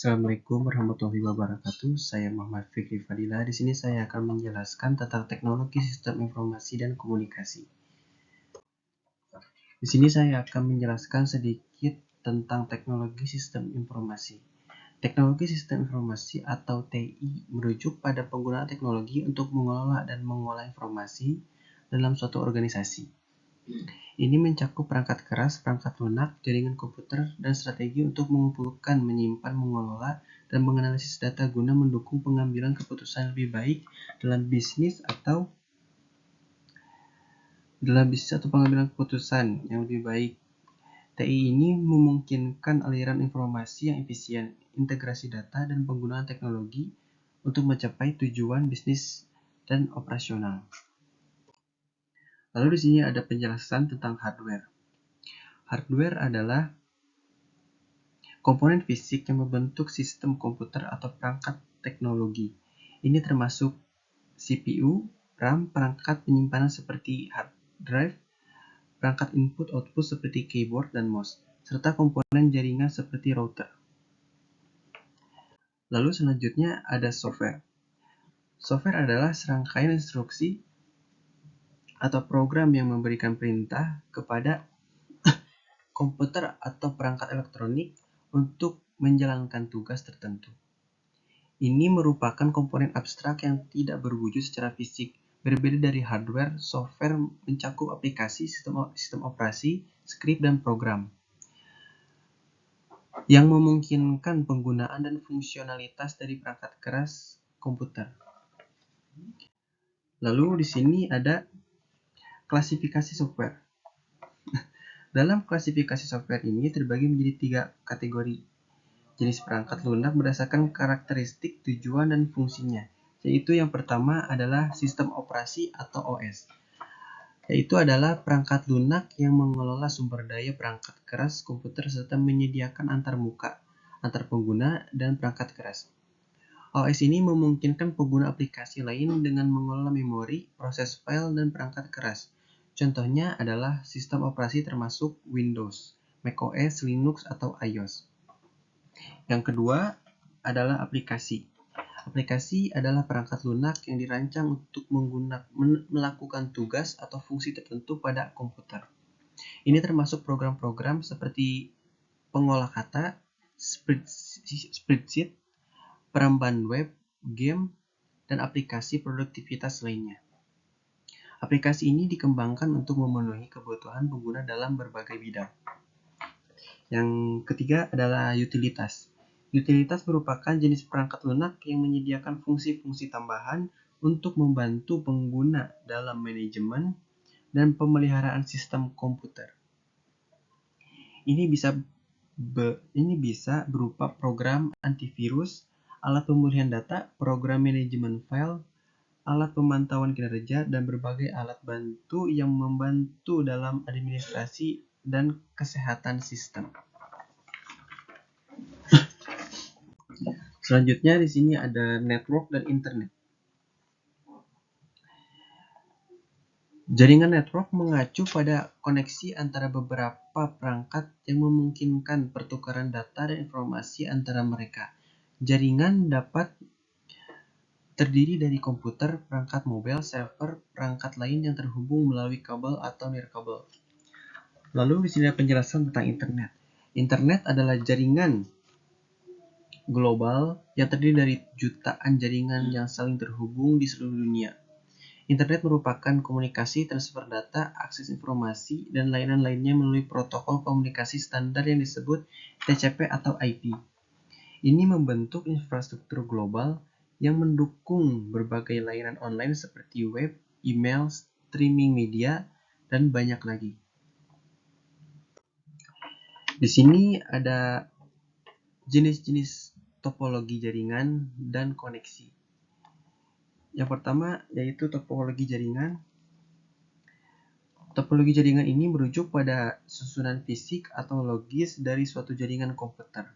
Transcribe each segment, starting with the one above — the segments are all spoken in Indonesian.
Assalamualaikum warahmatullahi wabarakatuh. Saya Muhammad Fikri Fadila. Di sini saya akan menjelaskan tentang teknologi sistem informasi dan komunikasi. Di sini saya akan menjelaskan sedikit tentang teknologi sistem informasi. Teknologi sistem informasi atau TI merujuk pada penggunaan teknologi untuk mengelola dan mengolah informasi dalam suatu organisasi. Ini mencakup perangkat keras, perangkat lunak, jaringan komputer, dan strategi untuk mengumpulkan, menyimpan, mengelola, dan menganalisis data guna mendukung pengambilan keputusan yang lebih baik dalam bisnis atau pengambilan keputusan yang lebih baik. TI ini memungkinkan aliran informasi yang efisien, integrasi data, dan penggunaan teknologi untuk mencapai tujuan bisnis dan operasional. Lalu di sini ada penjelasan tentang hardware. Hardware adalah komponen fisik yang membentuk sistem komputer atau perangkat teknologi. Ini termasuk CPU, RAM, perangkat penyimpanan seperti hard drive, perangkat input-output seperti keyboard dan mouse, serta komponen jaringan seperti router. Lalu selanjutnya ada software. Software adalah serangkaian instruksi atau program yang memberikan perintah kepada komputer atau perangkat elektronik untuk menjalankan tugas tertentu. Ini merupakan komponen abstrak yang tidak berwujud secara fisik. Berbeda dari hardware, software mencakup aplikasi, sistem operasi, skrip, dan program yang memungkinkan penggunaan dan fungsionalitas dari perangkat keras komputer. Lalu di sini ada klasifikasi software. Dalam klasifikasi software ini terbagi menjadi 3 kategori. Jenis perangkat lunak berdasarkan karakteristik, tujuan, dan fungsinya, yaitu yang pertama adalah sistem operasi atau OS, yaitu adalah perangkat lunak yang mengelola sumber daya perangkat keras komputer serta menyediakan antar pengguna, dan perangkat keras. OS ini memungkinkan pengguna aplikasi lain dengan mengelola memori, proses file, dan perangkat keras. Contohnya adalah sistem operasi termasuk Windows, macOS, Linux, atau iOS. Yang kedua adalah aplikasi. Aplikasi adalah perangkat lunak yang dirancang untuk melakukan tugas atau fungsi tertentu pada komputer. Ini termasuk program-program seperti pengolah kata, spreadsheet, peramban web, game, dan aplikasi produktivitas lainnya. Aplikasi ini dikembangkan untuk memenuhi kebutuhan pengguna dalam berbagai bidang. Yang ketiga adalah utilitas. Utilitas merupakan jenis perangkat lunak yang menyediakan fungsi-fungsi tambahan untuk membantu pengguna dalam manajemen dan pemeliharaan sistem komputer. Ini bisa berupa program antivirus, alat pemulihan data, program manajemen file, alat pemantauan kinerja, dan berbagai alat bantu yang membantu dalam administrasi dan kesehatan sistem. Selanjutnya di sini ada network dan internet. Jaringan network mengacu pada koneksi antara beberapa perangkat yang memungkinkan pertukaran data dan informasi antara mereka. Jaringan dapat terdiri dari komputer, perangkat mobile, server, perangkat lain yang terhubung melalui kabel atau nirkabel. Lalu di sini ada penjelasan tentang internet. Internet adalah jaringan global yang terdiri dari jutaan jaringan yang saling terhubung di seluruh dunia. Internet merupakan komunikasi, transfer data, akses informasi, dan layanan-lainnya melalui protokol komunikasi standar yang disebut TCP atau IP. Ini membentuk infrastruktur global yang mendukung berbagai layanan online seperti web, email, streaming media, dan banyak lagi. Di sini ada jenis-jenis topologi jaringan dan koneksi. Yang pertama yaitu topologi jaringan. Topologi jaringan ini merujuk pada susunan fisik atau logis dari suatu jaringan komputer.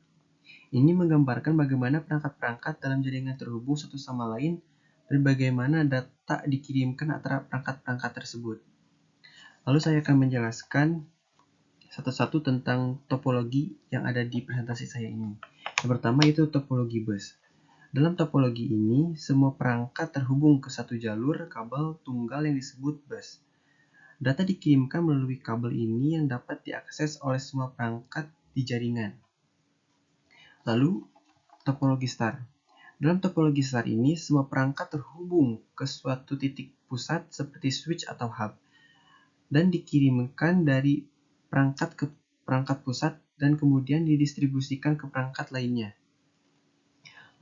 Ini menggambarkan bagaimana perangkat-perangkat dalam jaringan terhubung satu sama lain dan bagaimana data dikirimkan antara perangkat-perangkat tersebut. Lalu saya akan menjelaskan satu-satu tentang topologi yang ada di presentasi saya ini. Yang pertama itu topologi bus. Dalam topologi ini, semua perangkat terhubung ke satu jalur kabel tunggal yang disebut bus. Data dikirimkan melalui kabel ini yang dapat diakses oleh semua perangkat di jaringan. Lalu, topologi star. Dalam topologi star ini, semua perangkat terhubung ke suatu titik pusat seperti switch atau hub, dan dikirimkan dari perangkat ke perangkat pusat dan kemudian didistribusikan ke perangkat lainnya.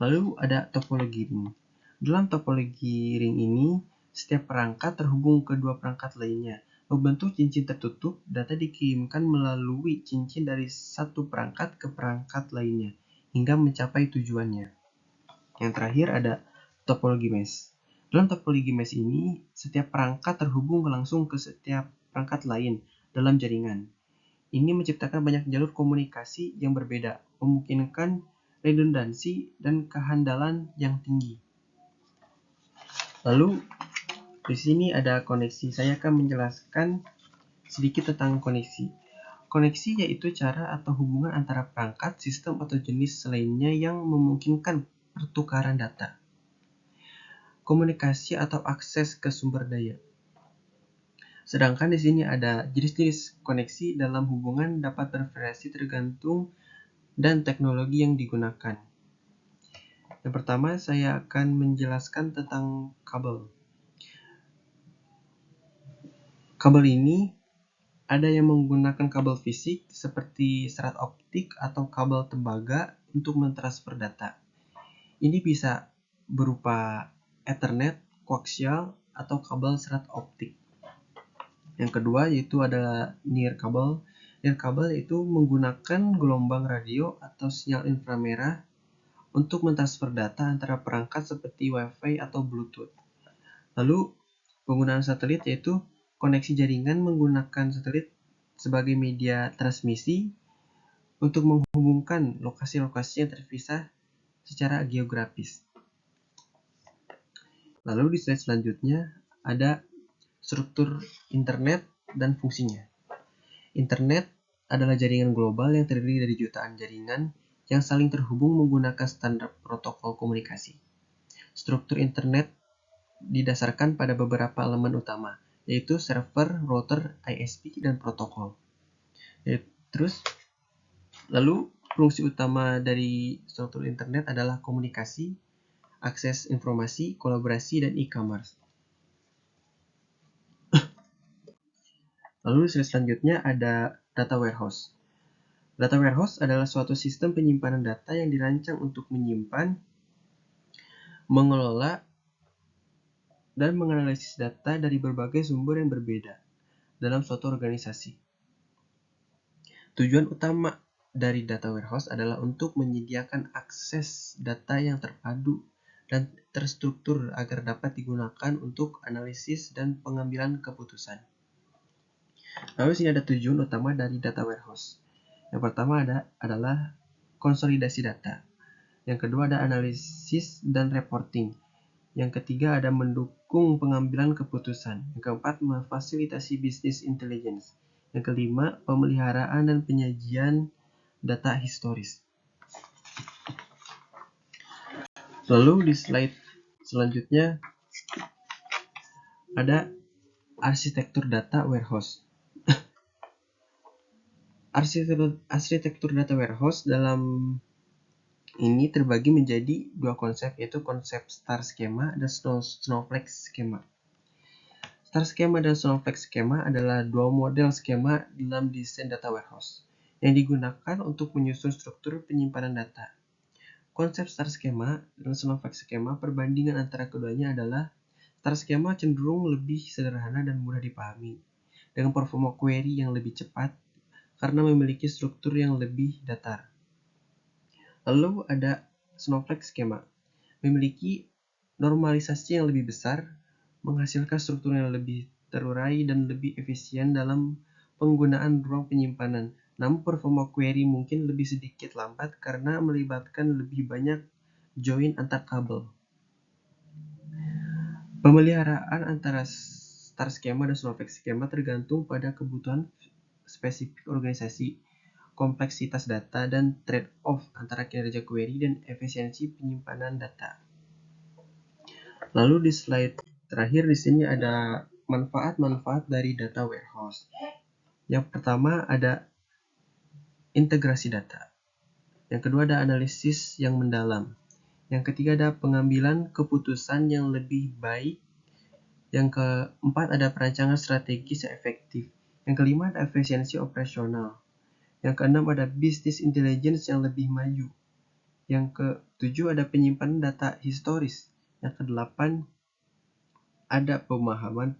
Lalu ada topologi ring. Dalam topologi ring ini, setiap perangkat terhubung ke dua perangkat lainnya. Membentuk cincin tertutup, data dikirimkan melalui cincin dari satu perangkat ke perangkat lainnya, hingga mencapai tujuannya. Yang terakhir ada topologi mesh. Dalam topologi mesh ini, setiap perangkat terhubung langsung ke setiap perangkat lain dalam jaringan. Ini menciptakan banyak jalur komunikasi yang berbeda, memungkinkan redundansi dan kehandalan yang tinggi. Lalu, di sini ada koneksi. Saya akan menjelaskan sedikit tentang koneksi. Koneksi yaitu cara atau hubungan antara perangkat, sistem, atau jenis lainnya yang memungkinkan pertukaran data, komunikasi, atau akses ke sumber daya. Sedangkan di sini ada jenis-jenis koneksi dalam hubungan dapat bervariasi tergantung dan teknologi yang digunakan. Yang pertama, saya akan menjelaskan tentang kabel. Kabel ini ada yang menggunakan kabel fisik seperti serat optik atau kabel tembaga untuk mentransfer data. Ini bisa berupa Ethernet, koaksial, atau kabel serat optik. Yang kedua yaitu adalah near kabel. Near kabel itu menggunakan gelombang radio atau sinyal inframerah untuk mentransfer data antara perangkat seperti Wi-Fi atau Bluetooth. Lalu, penggunaan satelit yaitu koneksi jaringan menggunakan satelit sebagai media transmisi untuk menghubungkan lokasi-lokasi yang terpisah secara geografis. Lalu di slide selanjutnya ada struktur internet dan fungsinya. Internet adalah jaringan global yang terdiri dari jutaan jaringan yang saling terhubung menggunakan standar protokol komunikasi. Struktur internet didasarkan pada beberapa elemen utama, yaitu server, router, ISP, dan protokol. Terus, lalu fungsi utama dari struktur internet adalah komunikasi, akses informasi, kolaborasi, dan e-commerce. Lalu selanjutnya ada data warehouse. Data warehouse adalah suatu sistem penyimpanan data yang dirancang untuk menyimpan, mengelola, dan menganalisis data dari berbagai sumber yang berbeda dalam suatu organisasi. Tujuan utama dari data warehouse adalah untuk menyediakan akses data yang terpadu dan terstruktur agar dapat digunakan untuk analisis dan pengambilan keputusan. Lalu sini ada tujuan utama dari data warehouse. Yang pertama adalah konsolidasi data. Yang kedua ada analisis dan reporting. Yang ketiga ada mendukung pengambilan keputusan. Yang keempat memfasilitasi bisnis intelligence. Yang kelima pemeliharaan dan penyajian data historis. Lalu di slide selanjutnya ada arsitektur data warehouse. Arsitektur data warehouse dalam ini terbagi menjadi dua konsep, yaitu konsep star schema dan snowflake schema. Star schema dan snowflake schema adalah dua model skema dalam desain data warehouse yang digunakan untuk menyusun struktur penyimpanan data. Konsep star schema dan snowflake schema, perbandingan antara keduanya adalah star schema cenderung lebih sederhana dan mudah dipahami, dengan performa query yang lebih cepat karena memiliki struktur yang lebih datar. Lalu ada snowflake schema, memiliki normalisasi yang lebih besar, menghasilkan struktur yang lebih terurai dan lebih efisien dalam penggunaan ruang penyimpanan. Namun performa query mungkin lebih sedikit lambat karena melibatkan lebih banyak join antar kabel. Pemeliharaan antara star schema dan snowflake schema tergantung pada kebutuhan spesifik organisasi. kompleksitas data, dan trade-off antara kinerja query dan efisiensi penyimpanan data. Lalu di slide terakhir di sini ada manfaat-manfaat dari data warehouse. Yang pertama ada integrasi data. Yang kedua ada analisis yang mendalam. Yang ketiga ada pengambilan keputusan yang lebih baik. Yang keempat ada perancangan strategis yang efektif. Yang kelima ada efisiensi operasional. Yang keenam ada business intelligence yang lebih maju. Yang ketujuh ada penyimpanan data historis. Yang kedelapan ada pemahaman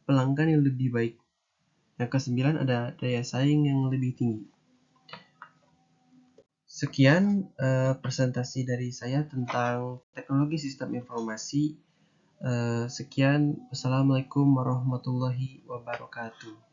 pelanggan yang lebih baik. Yang kesembilan ada daya saing yang lebih tinggi. Sekian presentasi dari saya tentang teknologi sistem informasi. Sekian, wassalamualaikum warahmatullahi wabarakatuh.